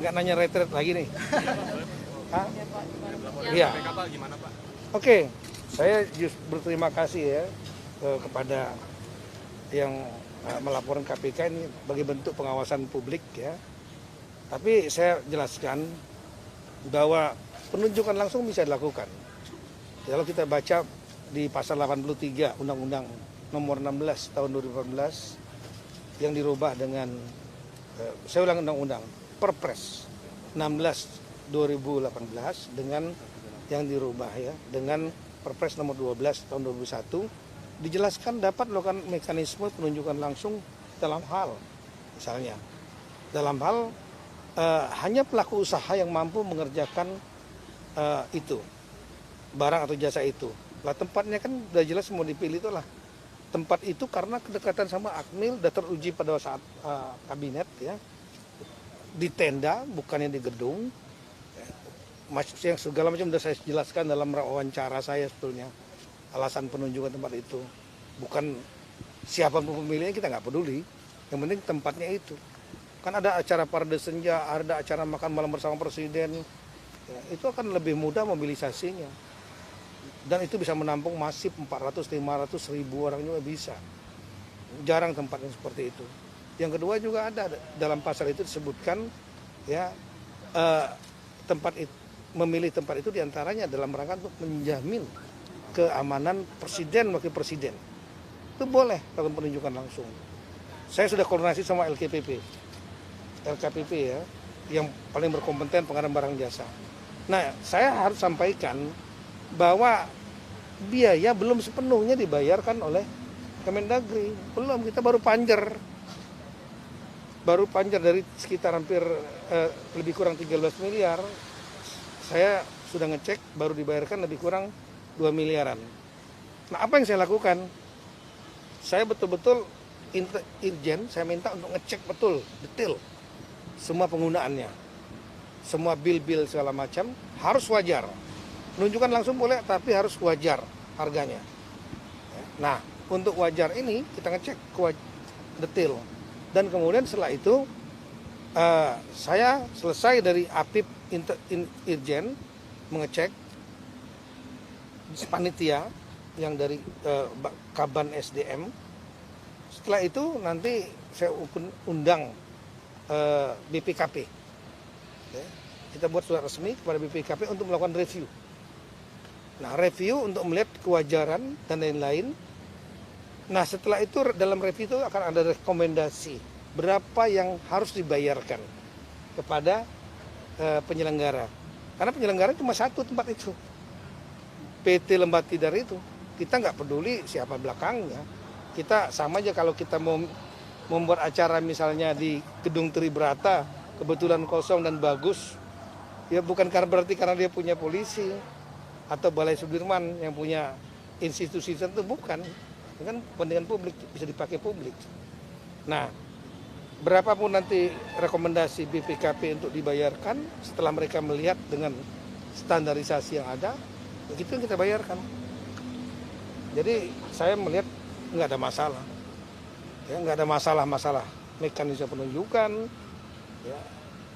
nggak nanya retret lagi nih. Hah? Iya. Oke, saya berterima kasih ya kepada yang melaporkan KPK ini bagi bentuk pengawasan publik ya. Tapi saya jelaskan bahwa penunjukan langsung bisa dilakukan. Kalau kita baca di pasal 83 Undang-Undang nomor 16 tahun 2014 yang dirubah dengan saya ulang undang-undang Perpres 16 2018 dengan yang dirubah ya dengan Perpres nomor 12 tahun 2021 dijelaskan dapat melakukan mekanisme penunjukan langsung dalam hal misalnya dalam hal hanya pelaku usaha yang mampu mengerjakan itu barang atau jasa itu. Lah tempatnya kan udah jelas mau dipilih itulah tempat itu karena kedekatan sama Akmil sudah teruji pada saat kabinet ya di tenda bukannya di gedung. Yang segala macam sudah saya jelaskan dalam wawancara saya sebetulnya alasan penunjukan tempat itu bukan siapapun pemilihnya kita nggak peduli yang penting tempatnya itu kan ada acara parade senja ada acara makan malam bersama presiden ya, itu akan lebih mudah mobilisasinya dan itu bisa menampung masif 400-500 ribu orang juga bisa jarang tempat yang seperti itu. Yang kedua juga ada dalam pasal itu disebutkan ya tempat itu memilih tempat itu diantaranya dalam rangka untuk menjamin keamanan presiden wakil presiden itu boleh lakukan penunjukan langsung. Saya sudah koordinasi sama LKPP ya yang paling berkompeten pengadaan barang jasa. Nah saya harus sampaikan bahwa biaya belum sepenuhnya dibayarkan oleh Kemendagri belum kita baru panjer dari sekitar hampir lebih kurang 13 miliar. Saya sudah ngecek baru dibayarkan lebih kurang 2 miliaran. Nah apa yang saya lakukan? Saya betul-betul Irjen, saya minta untuk ngecek betul, detail semua penggunaannya. Semua bil-bil segala macam harus wajar. Penunjukan langsung boleh tapi harus wajar harganya. Nah untuk wajar ini kita ngecek detail. Dan kemudian setelah itu saya selesai dari Apip Irjen mengecek panitia yang dari Kaban SDM. Setelah itu nanti saya undang BPKP. Kita buat surat resmi kepada BPKP untuk melakukan review. Nah review untuk melihat kewajaran dan lain-lain. Nah setelah itu dalam review itu akan ada rekomendasi berapa yang harus dibayarkan kepada penyelenggara. Karena penyelenggara cuma satu tempat itu, PT Lembah Tidar itu. Kita nggak peduli siapa belakangnya. Kita sama aja kalau kita mau membuat acara misalnya di Gedung Tribrata, kebetulan kosong dan bagus, ya bukan berarti karena dia punya polisi atau Balai Sudirman yang punya institusi tertentu, bukan. Kan kepentingan publik bisa dipakai publik. Nah, berapapun nanti rekomendasi BPKP untuk dibayarkan setelah mereka melihat dengan standarisasi yang ada, begitu yang kita bayarkan. Jadi saya melihat nggak ada masalah, ya nggak ada masalah mekanisme penunjukan, ya,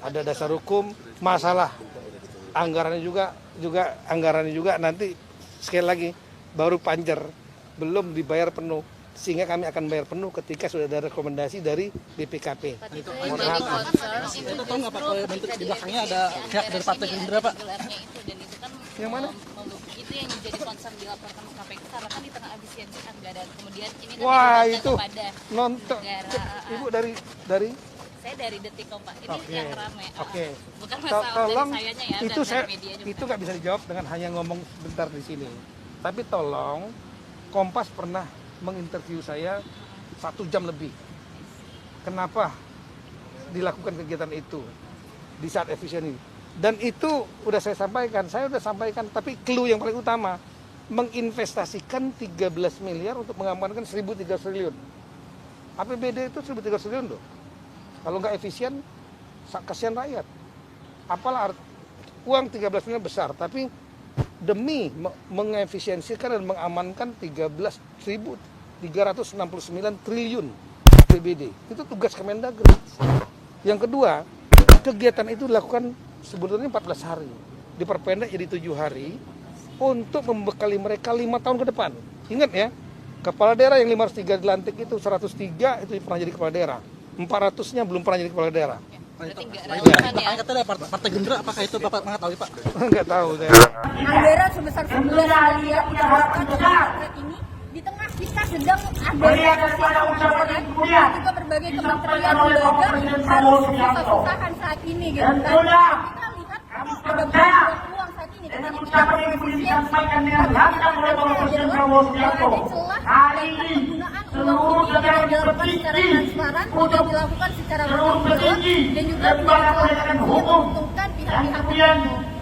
ada dasar hukum, masalah anggarannya juga nanti sekali lagi baru panjer belum dibayar penuh. Sehingga kami akan bayar penuh ketika sudah ada rekomendasi dari BPKP. Itu tahu nggak Pak, bentuk di belakangnya ada pihak dari Partai Gerindra Pak? Yang mana? Itu yang jadi concern dilaporkan ke KPK karena kan di tengah efisiensi anggaran. Kemudian ini kan wah itu kepada nonton. Ibu dari saya dari Detikkom Pak. Ini yang ramai. Oke. Bukan masalah Tolong dari sayanya ya, itu dari media juga. itu nggak bisa dijawab dengan hanya ngomong bentar di sini. Tapi tolong Kompas pernah menginterview saya 1 jam lebih. Kenapa dilakukan kegiatan itu di saat efisien ini? Dan itu udah saya sampaikan, tapi clue yang paling utama menginvestasikan 13 miliar untuk mengamankan 1.300 triliun. APBD itu 1.300 triliun loh. Kalau nggak efisien, kasihan rakyat. Apalah uang 13 miliar besar, tapi demi mengefisiensikan dan mengamankan 13.369 triliun APBD. Itu tugas Kemendagri. Yang kedua, kegiatan itu dilakukan sebetulnya 14 hari, diperpendek jadi 7 hari untuk membekali mereka 5 tahun ke depan. Ingat ya, kepala daerah yang 503 dilantik itu 103 itu pernah jadi kepala daerah, 400-nya belum pernah jadi kepala daerah. Berarti nggak relevan ya. Katanya Partai Gerindra, apakah itu Bapak mengetahui Pak? Nggak tahu saya. Anggaran sebesar 9 miliar diharapkan dari ini di tengah kita sedang ada juga berbagai kementerian lembaga harus susah-susahan saat ini gitu kan. Kita lihat ada banyak peluang saat ini kita bicara efisien adalah ada celah penggunaan uang ini tidak dilakukan secara transparan, tidak dilakukan secara bertanggung jawab dan juga tidak menguntungkan pihak-pihak tertentu.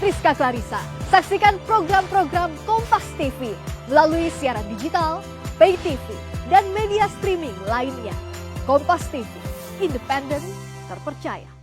Rizka Clarissa. Saksikan program-program Kompas TV melalui siaran digital, pay TV, dan media streaming lainnya. Kompas TV, independen, terpercaya.